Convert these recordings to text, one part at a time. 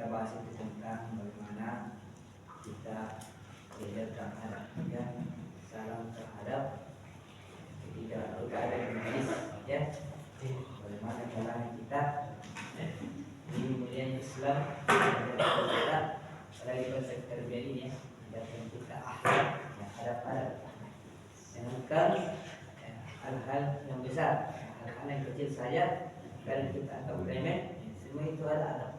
kita bahas itu tentang bagaimana kita belajar terhadap salam terhadap ketika ada di majlis, ya. Bagaimana caranya kita di mulia Islam kita apalagi konsep terbiasa ini, ya, ajarkan kita akhlak yang adab-adab, jangankan hal-hal yang besar, hal-hal yang kecil saja kalau kita anggap remeh, semua itu ada adabnya.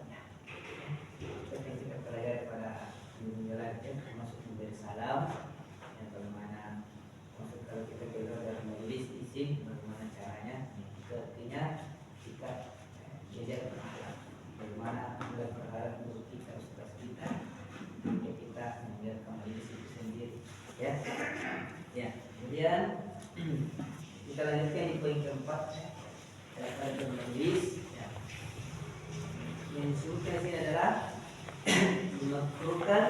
Seperti yang kita pelajari pada menjalankan termasuk memberi salam, yang bagaimana maksud kalau kita keluar dari majelis izin bagaimana caranya, artinya kita belajar berakhlak, bagaimana kita berharap untuk kita ustaz kita, ya kita menjalankan majelis itu sendiri, ya. Ya, kemudian kita lanjutkan di poin keempat, pada majelis, ya. Yang disebutkan ini adalah dimakruhkan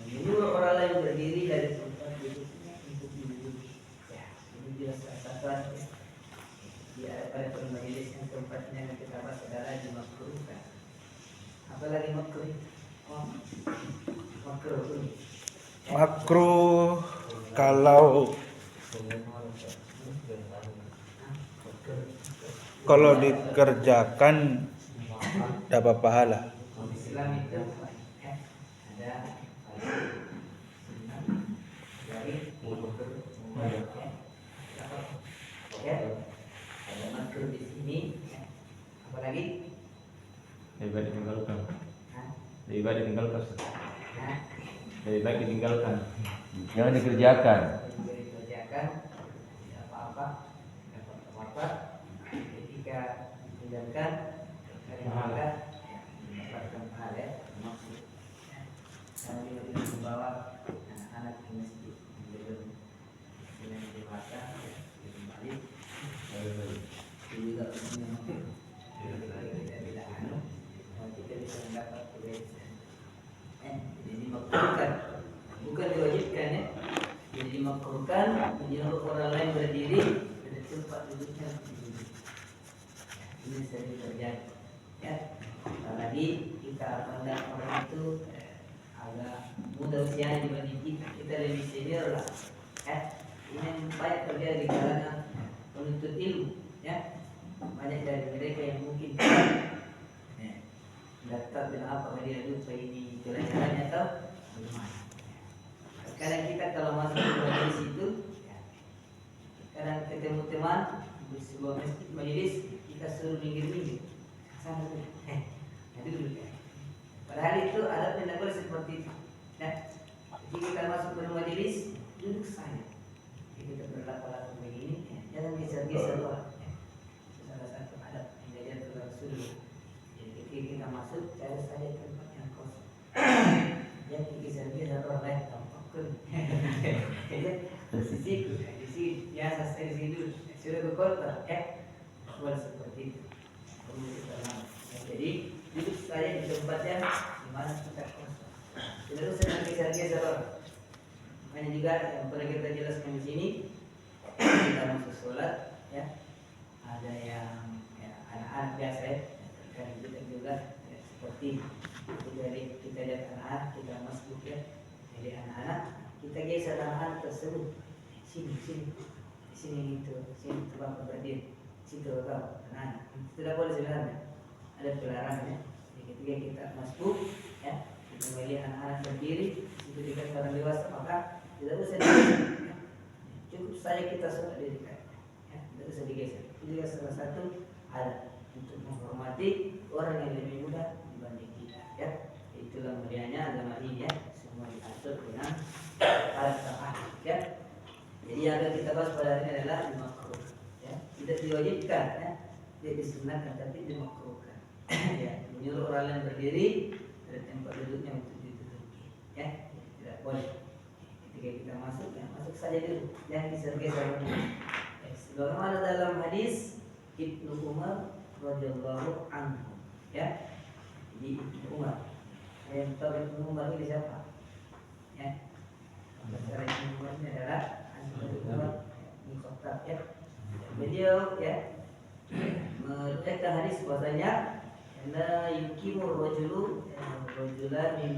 menyuruh orang lain berdiri dari tempat duduknya untuk duduk. Ya, ini dia salah satu pada majelis yang keempatnya yang kita bahas adalah dimakruhkan. Apalagi makruh? Oh, makruh ini. Makruh kalau dikerjakan dapat pahala. Islam itu ada dari ada makruh di sini, apalagi lebih baik ditinggalkan. Lebih baik ditinggalkan. Lebih baik ditinggalkan. Jangan dikerjakan. Dikerjakan tidak apa-apa, dapat apa-apa. Ketika ditinggalkan pahala, mendapatkan pahala, maksud. Kalau dia membawa anak-anak ke masjid belum dewasa, kembali juga tidak anu, kita bisa mendapat kebaikan. Jadi dimakruhkan, bukan diwajibkan, ya. Jadi dimakruhkan menyuruh orang lain berdiri dari tempat duduknya. Ini sering terjadi, ya. Apalagi kita pandang orang itu agak muda usianya dibanding kita lebih senior lah, ya. Ini yang banyak terjadi di kalangan penuntut ilmu, ya. Banyak dari mereka yang mungkin daftar dengan apa dia lupa ini jalan-jalannya atau bagaimana. Kadang kita kalau masuk ke majelis itu, ya, kadang ketemu teman di sebuah majelis kita suruh minggir-minggir sana dulu, dulu, ya. Padahal itu ada pendapat seperti itu, ya. Jadi kita masuk ke majelis duduk saja, kita berlapar-lapar begini, ya. Jangan geser-geser orang, ya. Salah satu adab yang diajarkan Rasulullah. Kita masuk cari saja tempat yang kosong. Yang geser-geser orang lain tampak pun. Di sini biasa saya di sini dulu. Sudah ke kota, buat seperti itu. Jadi duduk saja di tempat yang dimana kita kosong. Tidak usah geser-geser orang. Makanya juga yang pernah kita jelaskan di sini, kita masuk sholat, ya. Ada yang anak-anak biasa, ya. Kita juga, ya, seperti kita lihat anak-anak kita masuk, ya. Jadi anak-anak kita geser anak-anak tersebut sini itu bapak berdiri situ bapak anak-anak tidak boleh sebenarnya, ada pelarangannya. Jadi ketika kita masuk, ya, kita melihat anak-anak berdiri itu dekat orang dewasa, maka tidak usah digeser, ya. Cukup saja kita sholat di dekat, ya. Tidak usah digeser. Itu juga salah satu ada untuk menghormati orang yang lebih muda dibanding kita, ya. Itulah mulianya agama ini, ya. Semua diatur dengan al-Qur'an, ya. Jadi yang akan kita bahas pada hari ini adalah makruh, ya. Tidak diwajibkan, ya. Tidak disunahkan, tapi dimakruhkan. Ya, menyuruh orang lain berdiri dari tempat duduknya untuk diduduki, ya. Tidak boleh. Ketika kita masuk, ya, masuk saja dulu, jangan geser-geser. Sebagaimana dalam hadis Ibnu Umar radhiyallahu anhu, ya. Jadi Ibnu Umar, yang tahu Ibnu Umar ini siapa? Ya. Secara Ibnu Umar ini adalah Ibnu Umar bin Khattab, ya. Beliau, ya, meriwayatkan hadis bahwasanya, la yukimu rajulu rajulan min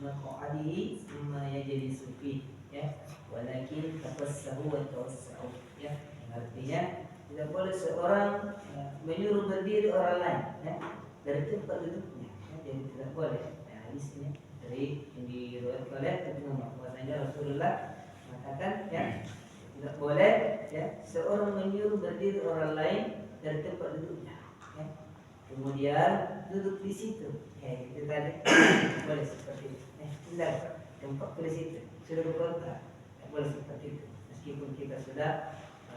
maq'adihi thumma yajlisu fi, ya, walakin tafassahu wa tawassau, ya, yang artinya tidak boleh seorang menyuruh berdiri orang lain, ya, dari tempat duduknya, ya, jadi tidak boleh. Ya, hadisnya dari yang diriwayatkan oleh Ibnu Umar, bahwasanya Rasulullah mengatakan, ya, tidak boleh, ya, seorang menyuruh berdiri orang lain dari tempat duduknya, ya. Kemudian duduk di situ, ya, itu tadi boleh seperti itu. Tidak tempat di situ sudah berkontak, tidak boleh seperti itu. Meskipun kita sudah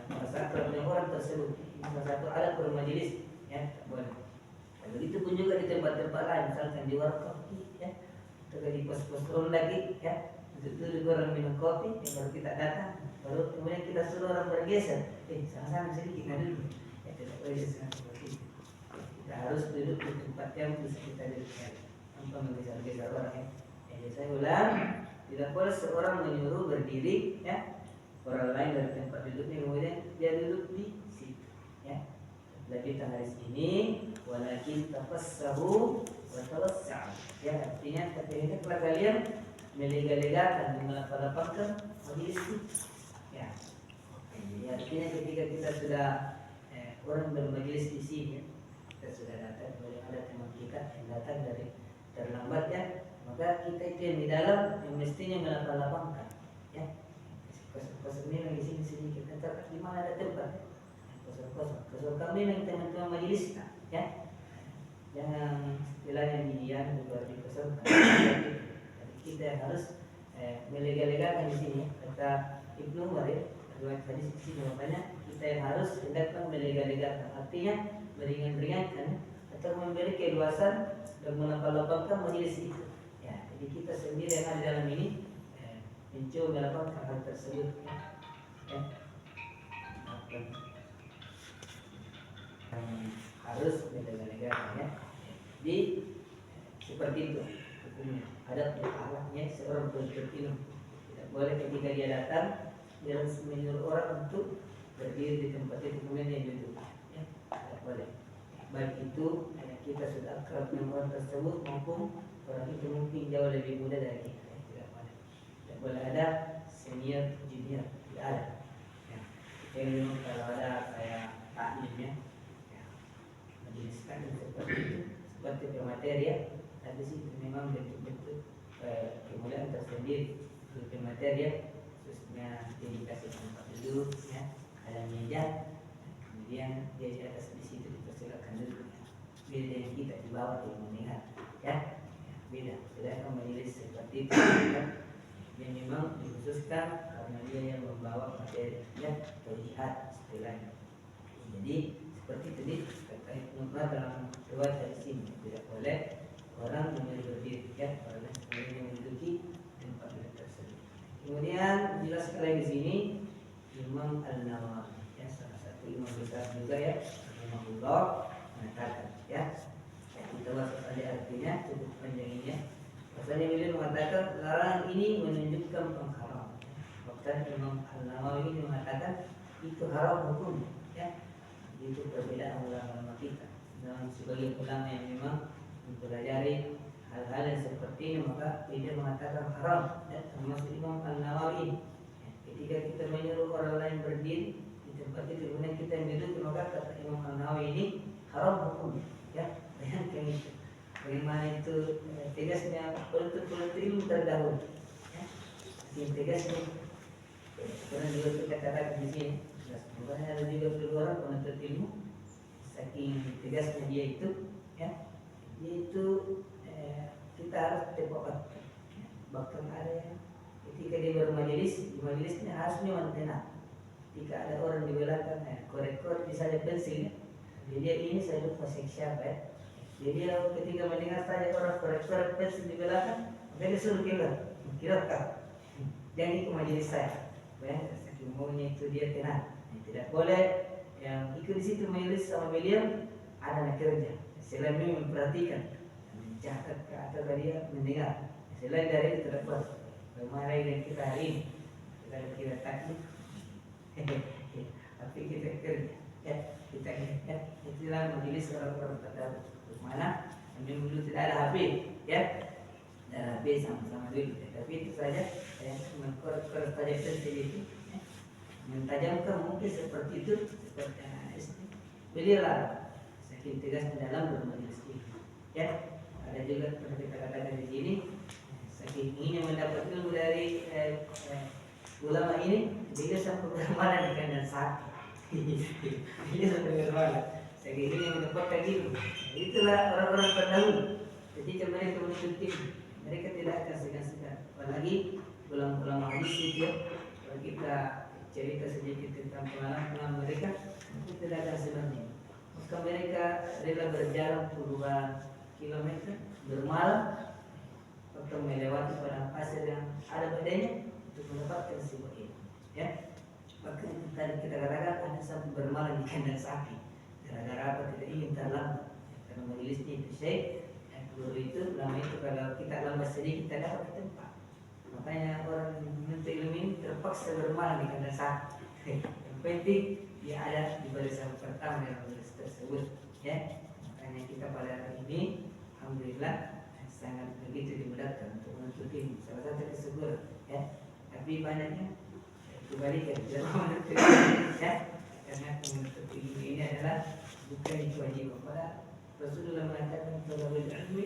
merasa dengan orang tersebut, salah satu alat bermajelis, ya, tidak boleh. Dan begitu pun juga di tempat-tempat lain, misalkan di warung kopi, ya, atau di pos-pos lagi, ya, duduk orang minum kopi, ya, baru kita datang, baru kemudian kita suruh orang bergeser, sama-sama sedikit dulu, ya, tidak boleh seperti itu. Kita harus duduk di tempat yang bisa kita dudukkan tanpa menggeser-geser orang, ya. Jadi saya ulang, tidak boleh seorang menyuruh berdiri, ya, orang lain dari tempat duduknya, kemudian dia duduk di situ, ya. Lebih hadis ini, walakin tafassahu wa tawassa'u, ya, artinya hendaklah kalian melega-legakan dan melapang-lapangkan majelis itu, ya. Jadi artinya ketika kita sudah orang bermajelis di sini, kita sudah datang, kemudian ada teman kita yang datang dari terlambat, ya, maka kita itu yang di dalam yang mestinya melapang-lapangkan, ya. Kosong memang di sini kita di mana ada tempat, kosong kami memang teman-teman majelis, ya, jangan istilahnya didiam juga dikosongkan. Kita harus melega-legakan di sini. Kata Ibnu Umar, ya, riwayat hadis di sini makanya kita yang harus hendaklah melega-legakan, artinya meringan-ringankan atau memberi keluasan dan melapang-lapangkan majelis itu. Ya, jadi kita sendiri yang ada di dalam ini mencoba melakukan hal tersebut, ya. Harus melega-legakan, ya. Jadi seperti itu hukumnya. Ada alatnya seorang bertinju, tidak boleh ketika dia datang dia harus menyuruh orang untuk berdiri di tempat itu kemudian dia duduk, ya, tidak boleh. Baik itu kita sudah akrab dengan orang tersebut maupun orang itu mungkin jauh lebih muda dari kita, ya, tidak boleh. Tidak boleh ada senior junior, tidak ada, ya. Jadi memang kalau ada kayak taklimnya, ya, majelis taklim seperti itu, seperti pemateri, ya, ada sih memang bentuk-bentuk kemuliaan tersendiri untuk pemateri, ya, khususnya dedikasi tempat duduk, ya, ada meja, kemudian dia di atas di situ dipersilakan duduk, ya. Beda dengan kita di bawah yang mendengar, ya, beda. Sedangkan majelis seperti itu, ya, yang memang dikhususkan karena dia yang membawa materi, ya, taujihat istilahnya. Jadi seperti tadi kata Ibnu Umar dalam riwayat dari sini, tidak boleh orang menyuruh berdiri, ya, orang yang menduduki tempat duduk tersebut. Kemudian jelaskan lagi di sini Imam An-Nawawi, ya, salah satu imam besar juga, ya, rahimahullah, mengatakan, ya, kita masuk saja artinya cukup panjang ini, ya. Maksudnya beliau mengatakan larangan ini menunjukkan pengharam. Bahkan Imam An-Nawawi ini mengatakan itu haram hukum, ya. Itu perbedaan ulama kita. Dan sebagai ulama yang memang mempelajari hal-hal yang seperti ini, maka dia mengatakan haram, ya, termasuk Imam An-Nawawi. Ya, ketika kita menyuruh orang lain berdiri di tempat itu kemudian kita yang duduk, maka kata Imam An-Nawawi ini haram hukum, ya. Bayangkan itu, bagaimana itu tegasnya penuntut ilmu terdahulu, ya. Yang tegasnya, karena juga kita katakan di sini, sebenarnya ada juga orang penuntut ilmu, saking tegasnya dia itu, ya, dia itu kita harus tepat, ya. Bahkan ada yang ketika dia bermajelis, di majelisnya harusnya mantenang. Ketika ada orang di belakang, korek-korek misalnya pensil, ya. Jadi dia ini saya lupa siapa, ya. Jadi dia ketika mendengar saja orang korek-korek pensil di belakang, maka dia suruh kira jangan ikut majelis saya. Bayangkan saking maunya itu dia tenang. Tidak boleh yang ikut di situ majelis sama beliau ada anak kerja. Selain itu memperhatikan, mencatat atau dia mendengar. Selain dari itu tidak boleh. Bagaimana dengan kita hari ini? Kita takut, tapi kita kerja, ya, kita, ya, itulah majelis orang-orang tertentu. Mana Sambil dulu tidak ada HP, ya. Tidak ada HP sama-sama dulu. Tapi itu saja, ya, mengkorek tajam sensitif, ya. Mentajamkan mungkin seperti itu, seperti beliaulah saking tegas dalam bermajelis ini, ya. Ada juga seperti kita katakan di sini, saking ingin mendapat ilmu dari ulama ini, dia sampai bermalam di kandang sapi. Dia sampai bermalam. Saking ingin mendapatkan ilmu. Itulah orang-orang terdahulu. Ketika mereka menuntut ilmu, mereka tidak akan segan-segan. Apalagi ulama hadis itu, kalau kita cerita sedikit tentang pengalaman mereka, itu tidak akan sebenarnya. Maka mereka rela berjalan puluhan kilometer bermalam untuk melewati padang pasir yang ada padanya untuk mendapatkan sebuah ilmu, ya. Maka tadi kita katakan ada sampai bermalam di kandang sapi gara-gara apa? Tidak ingin terlambat, karena majelisnya itu syekh guru itu lama itu kalau kita lambat sedikit kita dapat tempat. Makanya orang menuntut ilmu ini terpaksa bermalam di kandang sapi. Yang penting dia ada di barisan pertama dalam majelis tersebut, ya. Makanya kita pada hari ini alhamdulillah sangat begitu dimudahkan untuk menuntut ilmu. Salah satu kesyukuran, ya. Tapi banyaknya kebalikan tidak mau menuntut ilmu, ya. Karena menuntut ilmu ini adalah bukan kewajiban. Pada Rasulullah mengatakan talabul ilmi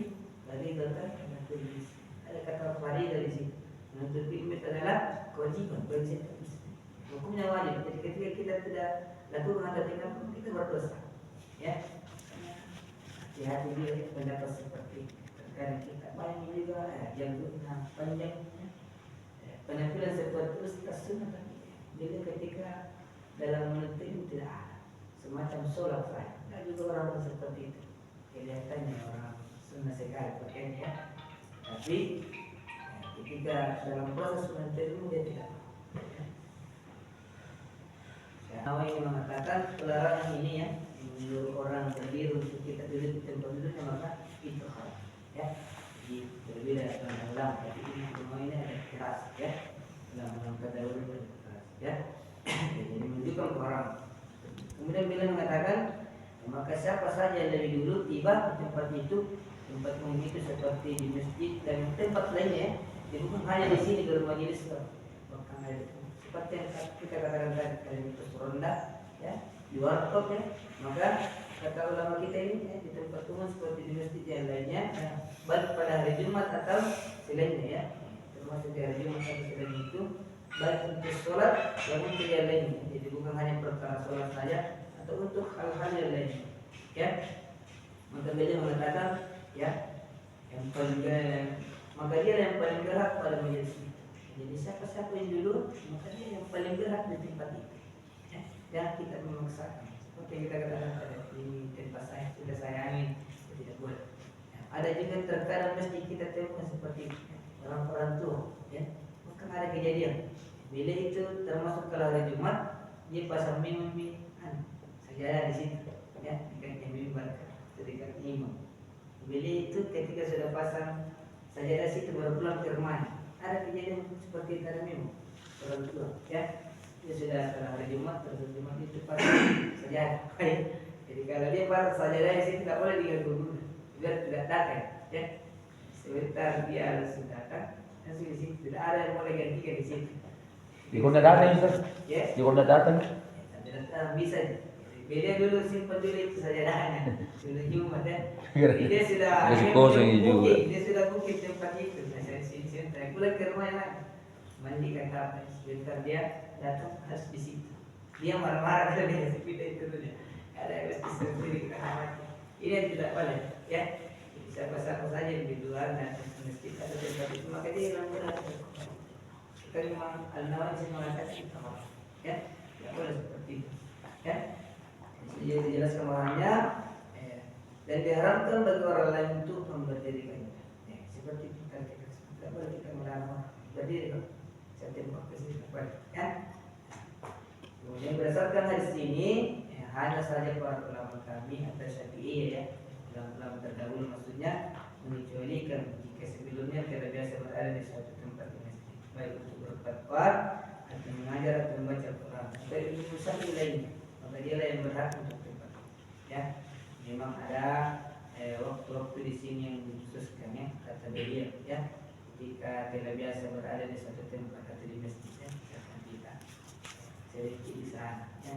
fardhatun menuntut ilmu. Ada kata fardhat dari sini. Menuntut ilmu adalah kewajiban bagi setiap muslim. Hukumnya wajib. Jadi ketika kita tidak lakukan atau tinggalkan, kita berdosa, ya. Hati-hati dia pendapat seperti itu. Terkadang kita banyak juga jam panjang, ya. Penampilan seperti ustaz sunnah, jadi ketika dalam menuntut ilmu tidak ada semacam sholat saja. Tidak juga orang seperti itu. Kelihatannya orang sunnah sekali pakaiannya, tapi ketika dalam proses menuntut ilmu dia tidak. Nawawi mengatakan pelarangan ini, ya, menyuruh orang berdiri untuk kita duduk di tempat duduknya, maka itu hal, ya. Jadi berbeda dengan ulama. Tapi ini semua ini ada keras, ya. Dalam kata ulama keras, ya. Jadi menunjukkan ke orang. Kemudian beliau mengatakan, maka siapa saja yang lebih dulu tiba di tempat itu, tempat umum itu seperti di masjid dan tempat lainnya, ya, bukan hanya di sini di rumah majelis, bahkan ada seperti yang kita katakan tadi, kalian itu ronda, ya, di warkop, ya. Maka kata ulama kita ini, ya, di tempat umum seperti di masjid yang lainnya, ya, baik pada hari Jumat atau selainnya, ya, termasuk di hari Jumat atau selain itu, baik untuk sholat dan untuk yang lainnya. Jadi bukan hanya perkara sholat saja, atau untuk hal-hal yang lainnya, ya. Maka beliau mengatakan, ya, yang paling maka dia yang paling gerak pada majelis itu. Jadi siapa-siapa yang dulu, maka dia yang paling gerak di tempat itu, ya. Dan kita memaksakan. Seperti kita katakan tadi, ini tempat saya sudah sayangi, tidak boleh. Ya, ada juga terkadang mesti kita temukan seperti orang-orang tua, ya. Maka ada kejadian. Bila itu termasuk kalau hari Jumat, dia pasang mimpi, sajadah di situ, ya, dekat mimbar, dekat imam. Bila itu ketika sudah pasang sajadah situ baru pulang ke rumah. Ada kejadian seperti tadi memang orang tua, ya. Dia sudah setelah hari Jumat, terus Jumat itu pasang sajadah. Jadi kalau dia pasang sajadah di situ tidak boleh diganggu dulu, biar tidak datang, ya. Sebentar dia harus datang, langsung di situ tidak ada yang boleh gantikan di situ. Di Honda datang, Ustaz? Ya. Di Honda datang? Datang bisa. Beda dulu simpan dulu itu sajadahnya. Sudah Jumat, ya. Jadi dia sudah kosong juga. Dia sudah bukit tempat itu. Saya sini saya pulang ke rumah lagi. Mandi kata apa? Sebentar dia datang harus di situ. Dia marah-marah kalau dia sepeda itu dulu. Ada yang harus disendiri kita khawatir. Ini yang tidak boleh, ya. Jadi siapa-siapa saja yang di luar dan masjid atau tempat itu, maka dia yang benar. Kita memang Al-Nawawi mengatakan itu, ya. Tidak boleh seperti itu, ya. Jadi dijelaskan maknanya, dan diharamkan bagi orang lain untuk memberdirikannya. Ya, seperti itu kan kita tidak boleh kita melarang berdiri, setiap waktu kita boleh, ya. Kemudian berdasarkan hadis ini, ya, hanya saja para ulama kami atau Syafi'i, ya, ulama terdahulu maksudnya mengecualikan jika sebelumnya tidak biasa berada di suatu tempat di masjid, baik untuk berfatwa atau mengajar atau membaca Quran atau ilmu syar'i lainnya, maka dia lah yang berhak untuk tempat, ya. Memang ada waktu-waktu di sini ketika tidak biasa berada di suatu tempat atau di masjid ya, misalkan kita sering di sana ya,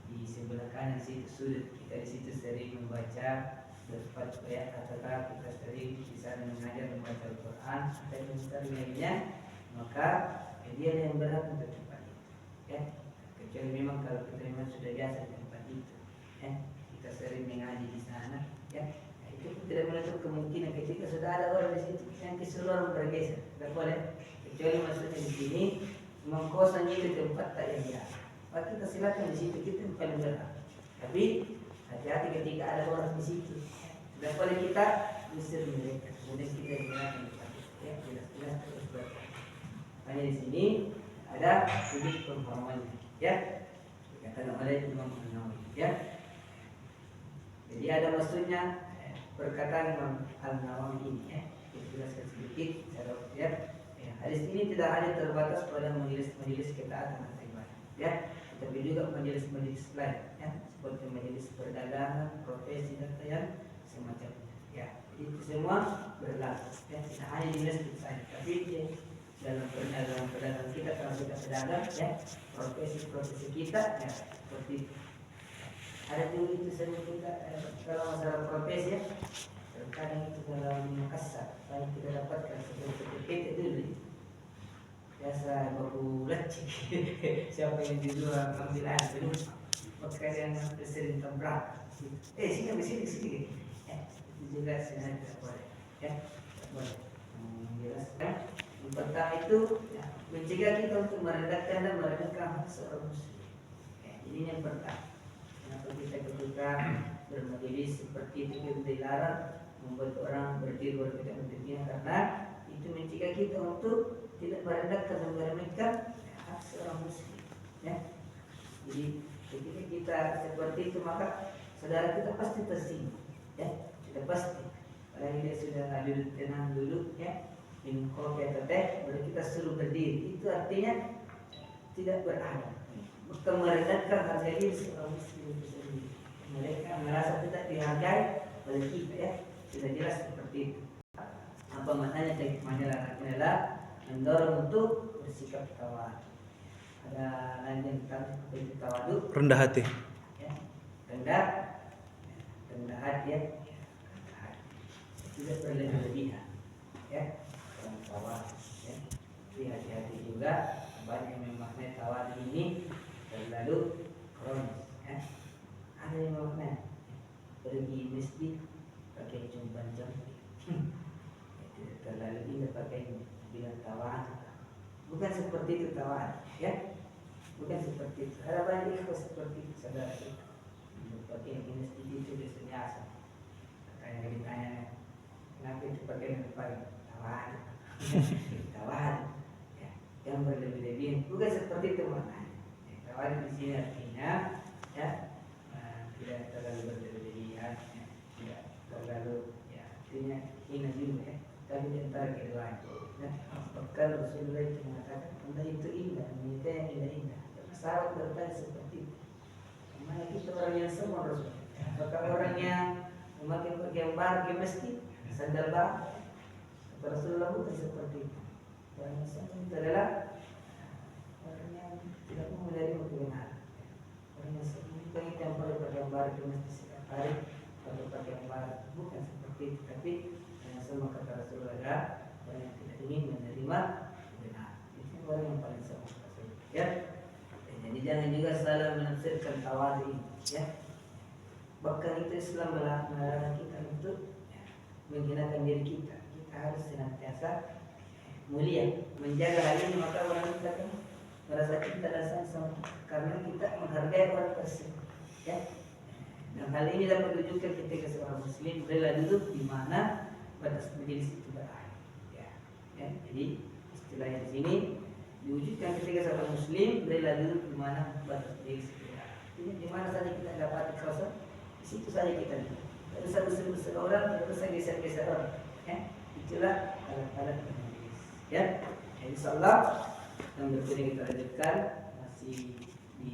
di sebelah kanan situ sudut kita di situ sering membaca berfat ya, ataukah kita sering di sana mengajar membaca Al-Quran atau mencari lainnya, maka dia yang berhak untuk tempat itu ya, kecuali memang kalau kita memang sudah biasa di tempat itu ya, kita sering mengaji di sana ya, itu tidak menutup kemungkinan ketika sudah ada orang di situ yang disuruh orang bergeser, tidak boleh, kecuali maksudnya di sini mengkosan itu tempat tak yang biasa, maka kita silakan di situ, kita yang paling berhak. Tapi hati-hati ketika ada orang di situ, tidak boleh kita usir mereka, kemudian kita gunakan tempat itu ya, jelas-jelas terus berhak. Hanya di sini ada sudut penghormatannya ya, dikatakan oleh Imam An-Nawawi ya. Jadi ada maksudnya perkataan Imam An-Nawawi ini ya, kita jelaskan sedikit secara ya. Hadis ini tidak hanya terbatas pada majelis-majelis ketaatan atau ibadah ya, tapi juga majelis-majelis lain ya, seperti majelis perdagangan, profesi dan yang semacamnya ya. Jadi itu semua berlaku ya, tidak hanya di masjid saja, tapi dalam perdagangan kita, kalau kita pedagang ya, profesi kita ya seperti itu. Ada juga itu sering kita kalau masalah profesi ya, terkadang itu dalam Makassar paling kita dapatkan seperti itu dulu biasa baku lecik siapa yang di luar ambil air dulu, maka yang sering tabrak sini ya, itu juga sebenarnya tidak boleh ya, tidak boleh menjelaskan. Yang pertama itu ya, mencegah kita untuk merendahkan dan merendahkan hak seorang muslim ya, ini yang pertama. Kenapa kita ketika bermajelis seperti itu kita dilarang membuat orang berdiri berkata demikian, karena itu mencegah kita untuk tidak merendahkan dan meremehkan hak seorang muslim ya. Jadi ketika kita seperti itu, maka saudara kita pasti tersinggung ya, sudah pasti. Kalau dia sudah duduk tenang dulu ya, minum kopi atau teh, baru kita suruh berdiri, itu artinya tidak beradab, bukan merendahkan harga diri seorang muslim itu sendiri. Mereka merasa tidak dihargai oleh kita ya, sudah jelas seperti itu. Apa maknanya teknik majalah adalah mendorong untuk bersikap tawadu. Ada lain yang kita seperti tawadu, rendah hati ya, rendah hati ya, tidak berlebihan ya, tawadu ya. Tapi hati-hati juga, banyak yang memaknai tawadu ini terlalu kronis ya. Ada yang memaknai pergi masjid pakai jumpan cantik tidak terlalu indah pakainya, bilang tawadu, bukan seperti itu tawadu ya, bukan seperti itu. Ada banyak ikhlas seperti itu saudara kita, pakai di masjid itu biasanya asal kayak ditanya kenapa itu pakai depan tawadu tawadu ya, yang berlebih-lebihan, bukan seperti itu maknanya ya. Tawadu di sini artinya ya, tidak terlalu berlebihan ya, tidak terlalu ya, artinya hina juga ya, tapi di antara keduanya ya. Bahkan Rasulullah itu mengatakan anda itu indah, wanita yang indah-indah. Sahabat bertanya seperti itu, mana kita orang yang semua Rasul, apakah orang yang memakai pakaian baru ke masjid, sandal baru? Kata Rasulullah bukan seperti itu. Orang yang semua itu adalah orang yang tidak mau menerima kebenaran. Orang yang semua bukan itu yang boleh pakaian baru ke masjid setiap hari, atau pakaian baru, bukan seperti itu. Tapi yang semua kata Rasulullah, orang yang tidak ingin menerima kebenaran, itu orang yang paling sama Rasulullah ya. Jadi jangan juga salah menafsirkan tawadu ini ya. Bahkan itu Islam melarang kita untuk ya, menghinakan diri kita. Kita harus senantiasa mulia, menjaga hal ini, maka orang kita kan merasa cinta dan sayang sama kita karena kita menghargai orang tersebut ya. Dan hal ini dapat ditunjukkan ketika seorang muslim rela duduk di mana batas majelis itu berakhir ya. Jadi istilahnya di sini diwujudkan ketika seorang muslim rela duduk di mana batas majelis itu berakhir. Ini di mana saja kita dapat kosong, di situ saja kita duduk. Tidak usah besar-besar orang, tidak usah geser-geser orang ya. Itulah alat-alat majelis ya. Insyaallah yang berikutnya kita lanjutkan masih